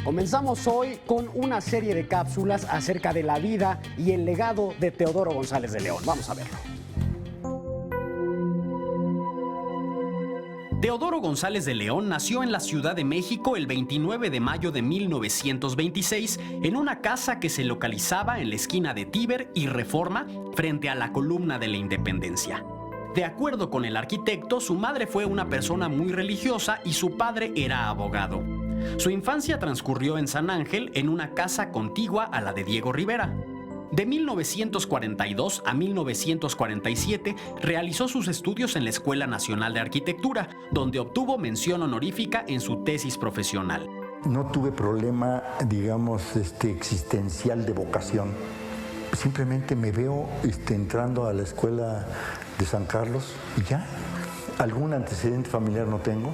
Comenzamos hoy con una serie de cápsulas acerca de la vida y el legado de Teodoro González de León. Vamos a verlo. Teodoro González de León nació en la Ciudad de México el 29 de mayo de 1926 en una casa que se localizaba en la esquina de Tíber y Reforma frente a la Columna de la Independencia. De acuerdo con el arquitecto, su madre fue una persona muy religiosa y su padre era abogado. Su infancia transcurrió en San Ángel en una casa contigua a la de Diego Rivera. De 1942 a 1947 realizó sus estudios en la Escuela Nacional de Arquitectura, donde obtuvo mención honorífica en su tesis profesional. No tuve problema, digamos, existencial de vocación. Simplemente me veo entrando a la Escuela de San Carlos y ya. Algún antecedente familiar no tengo,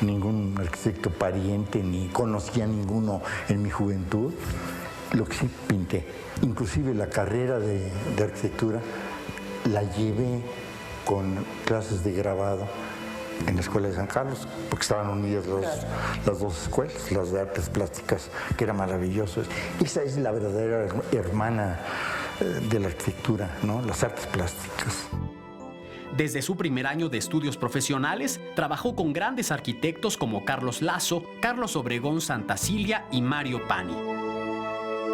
ningún arquitecto pariente, ni conocía ninguno en mi juventud. Lo que sí pinté, inclusive la carrera de arquitectura la llevé con clases de grabado en la Escuela de San Carlos, porque estaban unidas las dos escuelas, las de artes plásticas, que era maravilloso. Esa es la verdadera hermana de la arquitectura, ¿no? Las artes plásticas. Desde su primer año de estudios profesionales, trabajó con grandes arquitectos como Carlos Lazo, Carlos Obregón Santacilia y Mario Pani.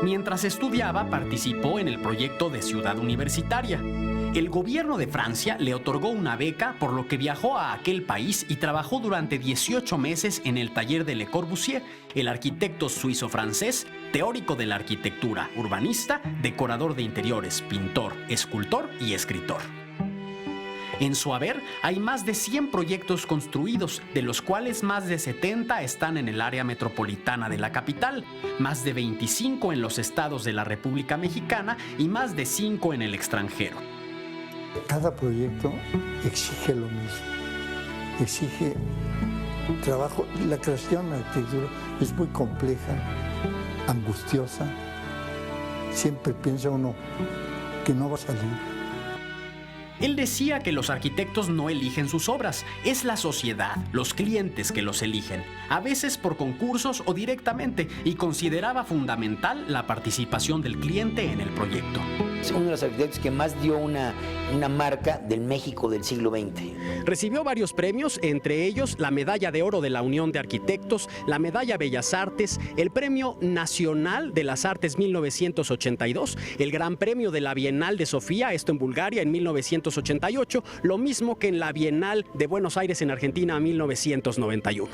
Mientras estudiaba, participó en el proyecto de Ciudad Universitaria. El gobierno de Francia le otorgó una beca, por lo que viajó a aquel país y trabajó durante 18 meses en el taller de Le Corbusier, el arquitecto suizo-francés, teórico de la arquitectura, urbanista, decorador de interiores, pintor, escultor y escritor. En su haber hay más de 100 proyectos construidos, de los cuales más de 70 están en el área metropolitana de la capital, más de 25 en los estados de la República Mexicana y más de 5 en el extranjero. Cada proyecto exige lo mismo, exige trabajo. La creación de arquitectura es muy compleja, angustiosa. Siempre piensa uno que no va a salir. Él decía que los arquitectos no eligen sus obras, es la sociedad, los clientes que los eligen, a veces por concursos o directamente, y consideraba fundamental la participación del cliente en el proyecto. Es uno de los arquitectos que más dio una marca del México del siglo XX. Recibió varios premios, entre ellos la Medalla de Oro de la Unión de Arquitectos, la Medalla Bellas Artes, el Premio Nacional de las Artes 1982, el Gran Premio de la Bienal de Sofía, esto en Bulgaria, en 1988, lo mismo que en la Bienal de Buenos Aires en Argentina, en 1991.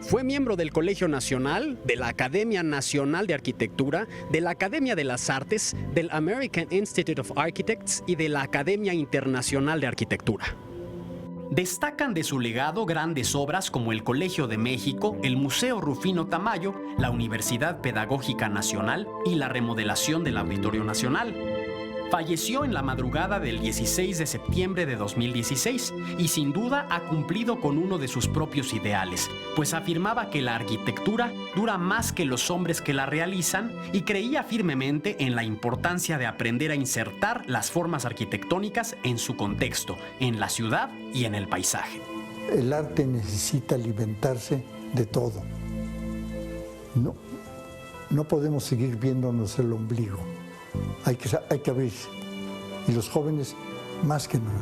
Fue miembro del Colegio Nacional, de la Academia Nacional de Arquitectura, de la Academia de las Artes, del American Institute of Architects y de la Academia Internacional de Arquitectura. Destacan de su legado grandes obras como el Colegio de México, el Museo Rufino Tamayo, la Universidad Pedagógica Nacional y la remodelación del Auditorio Nacional. Falleció en la madrugada del 16 de septiembre de 2016 y sin duda ha cumplido con uno de sus propios ideales, pues afirmaba que la arquitectura dura más que los hombres que la realizan y creía firmemente en la importancia de aprender a insertar las formas arquitectónicas en su contexto, en la ciudad y en el paisaje. El arte necesita alimentarse de todo. No podemos seguir viéndonos el ombligo. Hay que abrirse. Y los jóvenes, más que nada.